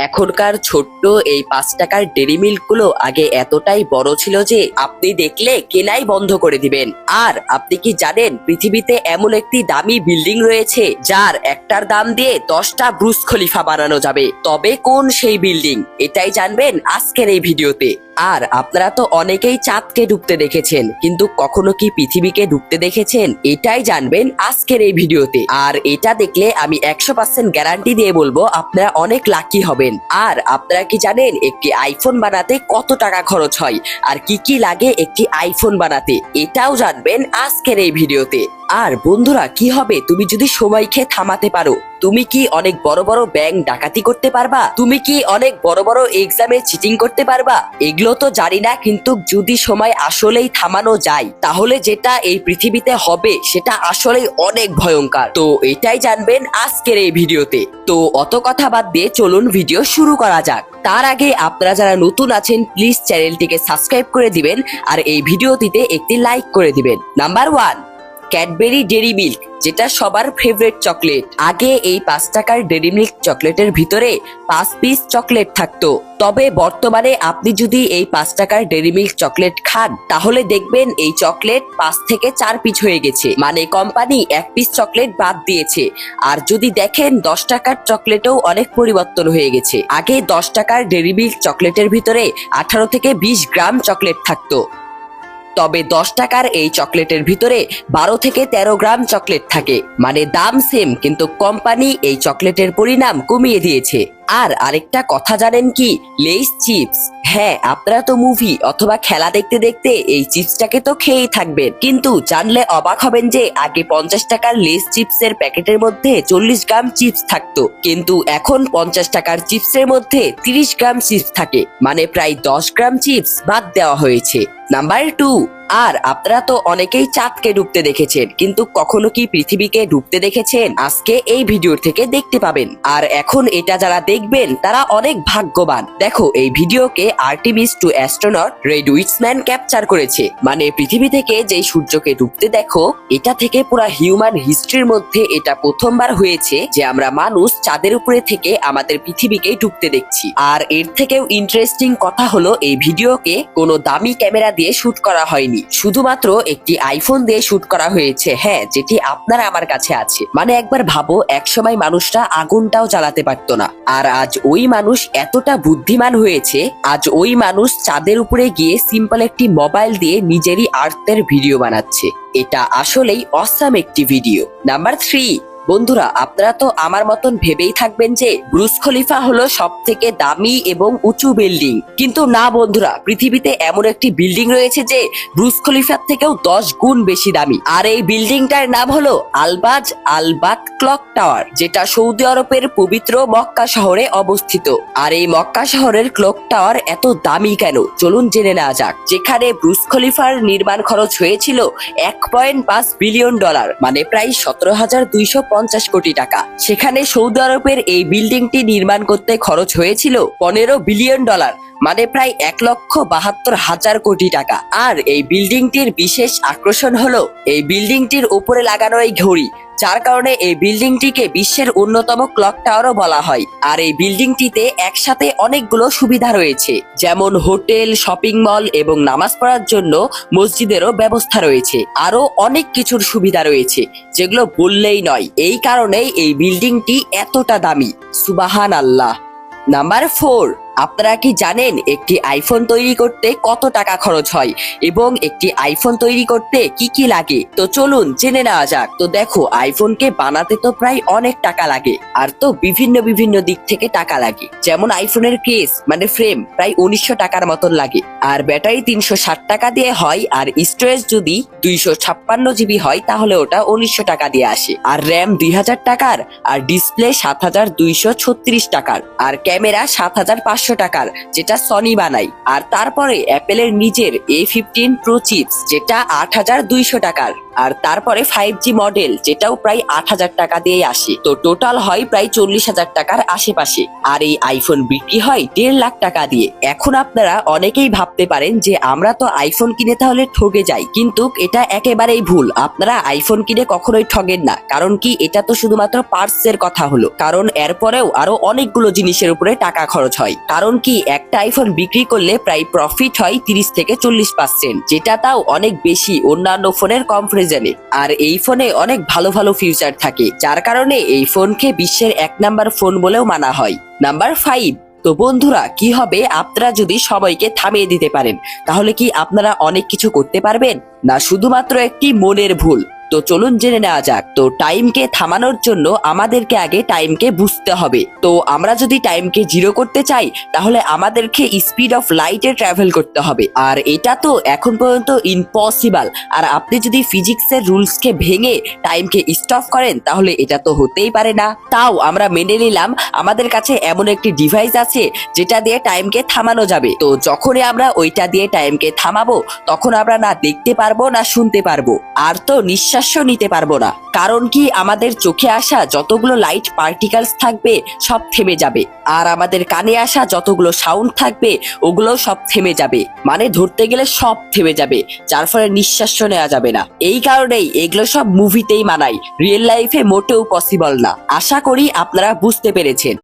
এখনকার ছোট্ট এই 5 টাকার ডেরি মিল্ক গুলো আগে এতটাই বড় ছিল যে আপনি দেখলে কেনাই বন্ধ করে দিবেন। আর আপনি কি জানেন পৃথিবীতে এমন একটি দামি বিল্ডিং রয়েছে যার একটার দাম দিয়ে 10টা ব্রুজ খলিফা বানানো যাবে? তবে কোন সেই বিল্ডিং, এটাই জানবেন আজকের এই ভিডিওতে। আর আপনারা তো অনেকেই চাঁদকে ডুবতে দেখেছেন, কিন্তু কখনো কি পৃথিবীকে ডুবতে দেখেছেন? এটাই জানবেন আজকের এই ভিডিওতে। আর এটা দেখলে আমি 100% গ্যারান্টি দিয়ে বলবো আপনারা অনেক লাকি হবেন। আর আপনারা কি জানেন একটি আইফোন বানাতে কত টাকা খরচ হয় আর কি কি লাগে একটি আইফোন বানাতে? এটাও জানবেন আজকের এই ভিডিওতে। আর বন্ধুরা, কি হবে তুমি যদি সময়কে থামাতে পারো? তুমি কি অনেক বড় বড় ব্যাংক ডাকাতি করতে পারবা? তুমি কি অনেক বড় বড় এক্সামে চিটিং করতে পারবা? এগুলো তো জানি না, কিন্তু যদি সময় আসলেই থামানো যায় তাহলে যেটা এই পৃথিবীতে হবে সেটা আসলেই অনেক ভয়ঙ্কর। তো এটাই জানবেন আজকের এই ভিডিওতে। তো অত কথা বাদ দিয়ে চলুন ভিডিও শুরু করা যাক। তার আগে আপনারা যারা নতুন আছেন প্লিজ চ্যানেলটিকে সাবস্ক্রাইব করে দিবেন আর এই ভিডিওটিতে একটি লাইক করে দিবেন। নাম্বার 1, ক্যাডবেরি ডেরি মিল্ক, যেটা সবার ফেভারিট চকলেট। আগে এই 5 টাকার ডেরি মিল্ক চকলেটের ভিতরে 5 পিস চকলেট থাকতো। তবে বর্তমানে আপনি যদি এই 5 টাকার ডেরি মিল্ক চকলেট খান তাহলে দেখবেন এই চকলেট 5 থেকে 4 পিস হয়ে গেছে, মানে কোম্পানি 1 পিস চকলেট বাদ দিয়েছে। আর যদি দেখেন 10 টাকার চকলেটেও অনেক পরিবর্তন হয়ে গেছে। আগে 10 টাকার ডেরি মিল্ক চকলেটের ভিতরে 18 থেকে 20 গ্রাম চকলেট থাকতো, তবে 10 টাকার এই চকলেটের ভিতরে 12 থেকে 13 গ্রাম চকলেট থাকে। মানে দাম সেম, কিন্তু কোম্পানি এই চকলেটের পরিমাণ কমিয়ে দিয়েছে। আর আরেকটা কথা জানেন কি? Lay's chips. হ্যাঁ, আপনারা তো মুভি অথবা খেলা দেখতে দেখতে এই চিপসটাকে তো খেয়েই থাকবেন, কিন্তু জানলে অবাক হবেন যে আগে 50 টাকার লেস চিপসের প্যাকেটের মধ্যে 40 গ্রাম চিপস থাকতো, কিন্তু এখন 50 টাকার চিপসের মধ্যে 30 গ্রাম চিপস থাকে, মানে প্রায় 10 গ্রাম চিপস বাদ দেওয়া হয়েছে। নাম্বার 2, আর আপনারা তো অনেকেই চাঁদকে ডুবতে দেখেছেন, কিন্তু কখনো কি পৃথিবীকে ডুবতে দেখেছেন? আজকে এই ভিডিও থেকে দেখতে পাবেন। আর এখন এটা যারা দেখবেন তারা অনেক ভাগ্যবান। দেখো, এই ভিডিওকে আর্টেমিস 2 অ্যাস্ট্রোনট রেড উইটসম্যান ক্যাপচার করেছে। মানে পৃথিবী থেকে যেই সূর্যকে ডুবতে দেখো, এটা থেকে পুরা হিউম্যান হিস্ট্রির মধ্যে এটা প্রথমবার হয়েছে যে আমরা মানুষ চাঁদের উপরে থেকে আমাদের পৃথিবীকে ডুবতে দেখছি। আর এর থেকেও ইন্টারেস্টিং কথা হলো এই ভিডিওকে কোনো দামি ক্যামেরা দিয়ে শুট করা হয়নি, শুধুমাত্র একটি আইফোন দিয়ে শুট করা হয়েছে। হ্যাঁ, যেটি আপনার আমার কাছে আছে। মানে একবার ভাবো, একসময় মানুষরা আগুনটাও জ্বালাতে পারতো না, আর আজ ওই মানুষ এতটা বুদ্ধিমান হয়েছে, আজ ওই মানুষ চাঁদের উপরে গিয়ে সিম্পল একটি মোবাইল দিয়ে নিজেরই আর্থের ভিডিও বানাচ্ছে। এটা আসলেই অসাম একটি ভিডিও। নাম্বার 3, বন্ধুরা, আপনারা তো আমার মতন ভেবেই থাকবেন যে ব্রুজ খলিফা হলো সব থেকে দামি এবং উঁচু বিল্ডিং, কিন্তু না বন্ধুরা, পৃথিবীতে এমন একটি বিল্ডিং রয়েছে যে ব্রুজ খলিফার থেকেও 10 গুণ বেশি দামি। আর এই বিল্ডিংটার নাম হলো আলবাজ আলবাত ক্লক টাওয়ার, যেটা সৌদি আরবের পবিত্র মক্কা শহরে অবস্থিত। আর এই মক্কা শহরের ক্লক টাওয়ার এত দামি কেন চলুন জেনে নেওয়া যাক। যেখানে ব্রুজ খলিফার নির্মাণ খরচ হয়েছিল 1.5 বিলিয়ন ডলার, মানে প্রায় 17,250 কোটি টাকা। সেখানে সৌদি আরবের এই বিল্ডিংটি নির্মাণ করতে খরচ হয়েছিল 15 বিলিয়ন ডলার, মানে প্রায় 1,72,000 কোটি টাকা। আর এই বিল্ডিংটির বিশেষ আকর্ষণ হলো এই বিল্ডিংটির উপরে লাগানো এই ঘড়ি, যার কারণে এই বিল্ডিংটিকে বিশ্বের অন্যতম ক্লক টাওয়ারও বলা হয়। আর এই বিল্ডিংটিতে একসাথে অনেকগুলো সুবিধা রয়েছে, যেমন হোটেল, শপিং মল এবং নামাজ পড়ার জন্য মসজিদেরও ব্যবস্থা রয়েছে। আরো অনেক কিছুর সুবিধা রয়েছে যেগুলো বললেই নয়। এই কারণেই এই বিল্ডিংটি এতটা দামি। সুবাহান আল্লাহ। নাম্বার 4, আপনারা কি জানেন একটি আইফোন তৈরি করতে কত টাকা খরচ হয় এবং একটি আইফোন তৈরি করতে কি কি লাগে? তো চলুন জেনে নেওয়া যাক। তো দেখো, আইফোনকে বানাতে তো প্রায় অনেক টাকা লাগে, আর তো বিভিন্ন বিভিন্ন দিক থেকে টাকা লাগে। যেমন আইফোনের কেস মানে ফ্রেম প্রায় 1900 টাকার মতন লাগে, আর ব্যাটারি 360 টাকা দিয়ে হয়, আর স্টোরেজ যদি 256 জিবি হয় তাহলে ওটা 1900 টাকা দিয়ে আসে। আর র্যাম 2000 টাকার, আর ডিসপ্লে 7236 টাকার, আর ক্যামেরা 7500 টাকার, যেটা সনি বানাই। আর তারপরে অ্যাপেলের নিজের A15 প্রো চিপস, যেটা 8200 টাকার। আর তারপরে 5G মডেল, যেটাও প্রায় 8,000 টাকা দিয়ে আসে। তো টোটাল হয় প্রায় 40,000 টাকার আশেপাশে। আর এই আইফোন বিক্রি হয় 1.5 লাখ টাকা দিয়ে। এখন আপনারা অনেকেই ভাবতে পারেন যে আমরা তো আইফোন কিনে তাহলে ঠকে যাই, কিন্তু এটা একেবারেই ভুল। আপনারা আইফোন কিনে কখনোই ঠগেন না, কারণ কি এটা তো শুধুমাত্র পার্টসের কথা হলো, কারণ এরপরেও আরো অনেকগুলো জিনিসের উপরে টাকা খরচ হয়। কারণ কি একটা আইফোন বিক্রি করলে প্রায় প্রফিট হয় 30 থেকে 40%, যেটা তাও অনেক বেশি অন্যান্য ফোনের কম্পারিজনে। আর এই ফোনে অনেক ভালো ভালো ফিউচার থাকে, যার কারণে এই ফোনকে বিশ্বের 1 নাম্বার ফোন বলেও মানা হয়। নাম্বার 5। তো বন্ধুরা, কি হবে আপনারা যদি সবাইকে থামিয়ে দিতে পারেন? তাহলে কি আপনারা অনেক কিছু করতে পারবেন, না শুধুমাত্র একটি মনের ভুল? তো চলুন জেনে নেওয়া যাক। তো টাইমকে থামানোর জন্য আমাদেরকে আগে টাইমকে বুঝতে হবে। তো আমরা যদি টাইমকে জিরো করতে চাই, তাহলে আমাদেরকে স্পিড অফ লাইটে ট্রাভেল করতে হবে, আর এটা তো এখন পর্যন্ত ইম্পসিবল। আর আপনি যদি ফিজিক্সের রুলসকে ভেঙে টাইমকে স্টপ করেন, তাহলে এটা তো হতেই পারে না। তাও আমরা মেনে নিলাম আমাদের কাছে এমন একটি ডিভাইস আছে যেটা দিয়ে টাইমকে থামানো যাবে। তো যখনই আমরা ওইটা দিয়ে টাইমকে থামাবো, তখন আমরা না দেখতে পারবো না শুনতে পারবো, আর তো নিঃশ্বাস নিতে পারবো না। কারণ কি আমাদের চোখে আসা যতগুলো লাইট পার্টিকেলস থাকবে সব থেমে যাবে, আর আমাদের কানে আসা যতগুলো সাউন্ড থাকবে ওগুলো সব থেমে যাবে। মানে ধরতে গেলে সব থেমে যাবে, যার ফলে নিঃশ্বাস নেওয়া যাবে না। এই কারণেই এগুলো সব মুভিতেই মানায়, রিয়েল লাইফে মোটেও পসিবল না। আশা করি আপনারা বুঝতে পেরেছেন।